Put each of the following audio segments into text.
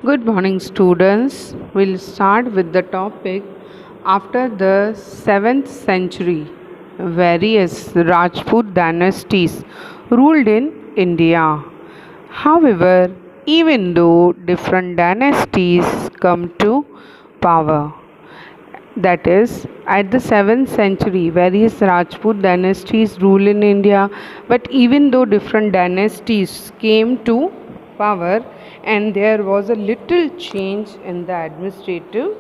Good morning, students. We'll start with the topic after the 7th century. Various Rajput dynasties ruled in India. However, even though different dynasties come to power, that is, at the 7th century, various Rajput dynasties ruled in India, but even though different dynasties came to power, and there was a little change in the administrative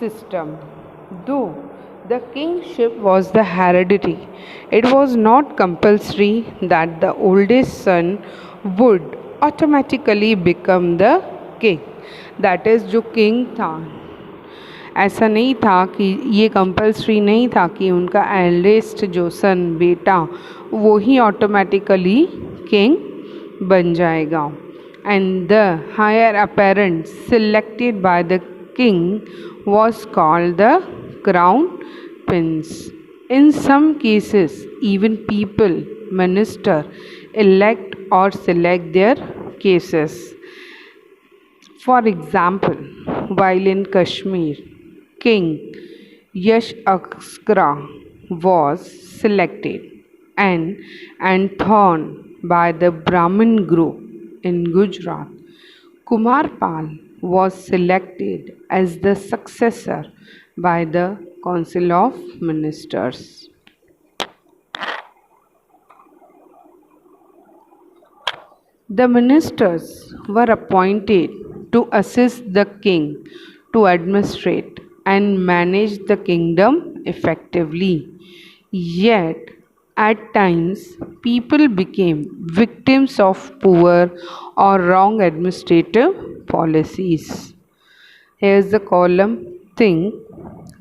system. Though the kingship was the heredity, it was not compulsory that the oldest son would automatically become the king. That is, जो king था, ऐसा नहीं था कि ये compulsory नहीं था कि उनका एल्डेस्ट जो सन बेटा वो ही ऑटोमेटिकली किंग बन जाएगा. And the heir apparent selected by the king was called the crown prince. In some cases, even people, minister, elect or select their cases. For example, while in Kashmir, King Yashakra was selected and enthroned by the Brahmin group. In Gujarat, Kumarpal was selected as the successor by the Council of Ministers. The ministers were appointed to assist the king to administrate and manage the kingdom effectively. Yet, at times, people became victims of poor or wrong administrative policies. Here's the column think,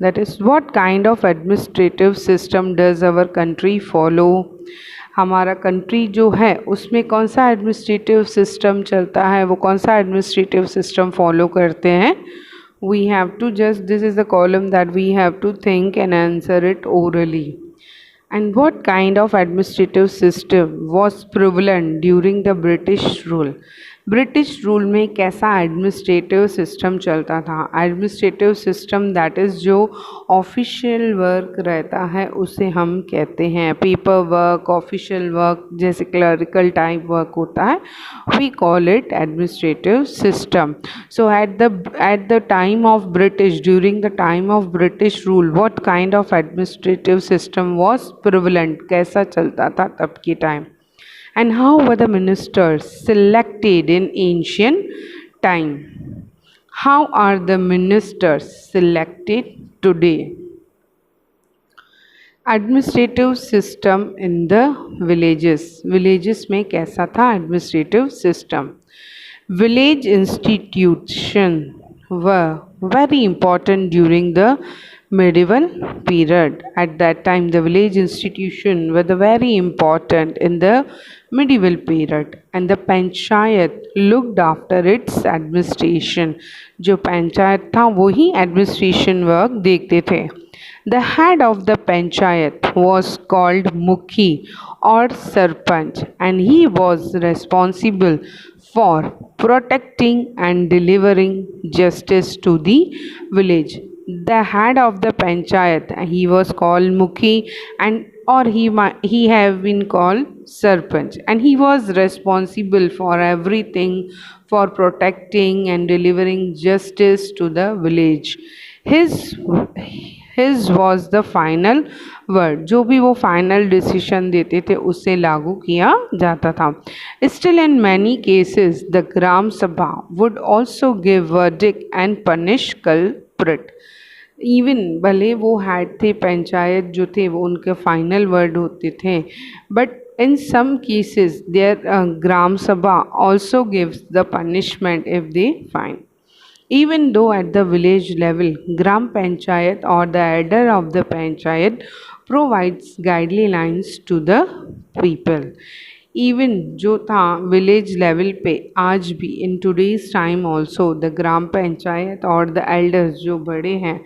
that is, what kind of administrative system does our country follow? हमारा country जो है उसमें कौन सा administrative system चलता है, वो कौन सा एडमिनिस्ट्रेटिव सिस्टम फॉलो करते हैं. We have to just this is the column that we have to think and answer it orally. And what kind of administrative system was prevalent during the British rule? British rule में कैसा administrative system चलता था? Administrative system that is जो official work रहता है उसे हम कहते हैं पेपर वर्क, ऑफिशियल वर्क, जैसे क्लरिकल टाइप वर्क होता है, we call it administrative system. So at the time of British, during the time of British rule, what kind of administrative system was prevalent, कैसा चलता था तब के time. And how were the ministers selected in ancient time? How are the ministers selected today? Administrative system in the villages. Villages में कैसा था administrative system? Village institution were very important during the medieval period. At that time, the village institution were the very important in the medieval period, and the panchayat looked after its administration. जो पंचायत था वो ही administration work देखते थे. The head of the panchayat was called Mukhi or Sarpanch, and he was responsible for protecting and delivering justice to the village. The head of the panchayat, he was called Mukhi, and or he have been called Sarpanch, and he was responsible for everything, for protecting and delivering justice to the village. His was the final word. जो भी वो final decision देते थे उसे लागू किया जाता था. Still in many cases the Gram Sabha would also give verdict and punish culprit. Even भले वो हेड थे, पंचायत जो थे वो उनके फाइनल वर्ड होते थे, but in some cases there gram sabha also gives the punishment if they fine. Even though at the village level, Gram Panchayat or the elder of the Panchayat provides guidelines to the people. Even जो था village level पे आज भी in today's time also the Gram Panchayat और the elders जो बड़े हैं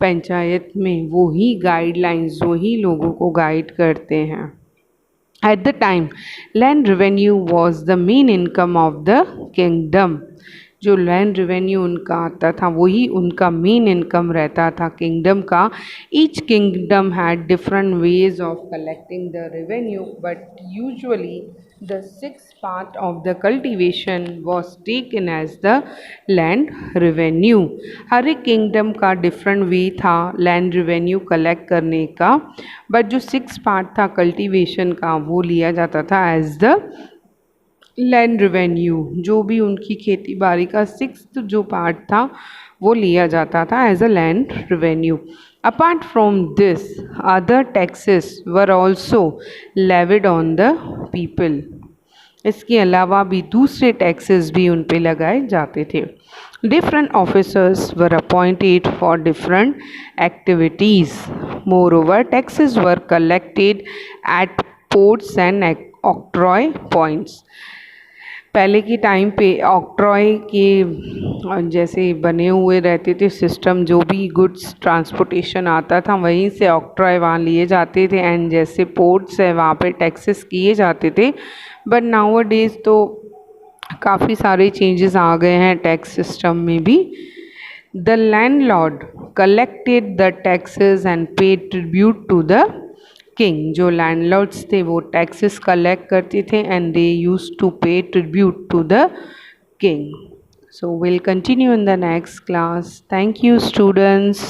पंचायत में वो ही guidelines, वो ही लोगों को guide करते हैं. At the time, land revenue was the main income of the kingdom. जो लैंड रेवेन्यू उनका आता था वही उनका मेन इनकम रहता था किंगडम का. Each kingdom had different ways of collecting the revenue, but usually the sixth part of the cultivation was taken as the land revenue. हर एक किंगडम का डिफरेंट वे था लैंड रेवेन्यू कलेक्ट करने का, but जो six part था cultivation का वो लिया जाता था एज द लैंड रेवेन्यू. जो भी उनकी खेती बाड़ी का सिक्स्थ जो पार्ट था वो लिया जाता था as a land revenue. Apart from this other taxes were also levied on the people. इसके अलावा भी दूसरे टैक्सेस भी उन पे लगाए जाते थे. Different officers were appointed for different activities. More over taxes were collected at ports and octroi points. पहले के टाइम पे ऑक्ट्रॉय के जैसे बने हुए रहते थे सिस्टम, जो भी गुड्स ट्रांसपोर्टेशन आता था वहीं से ऑक्ट्रॉय वहाँ लिए जाते थे, एंड जैसे पोर्ट्स है वहाँ पे टैक्सेस किए जाते थे. बट नाउ डेज तो काफ़ी सारे चेंजेस आ गए हैं टैक्स सिस्टम में भी. The landlord collected the taxes and paid tribute to the king. जो लैंडलॉर्ड्स थे वो टैक्सेस कलेक्ट करते थे and they use to pay tribute to the king. So we'll continue in the next class. Thank you, students.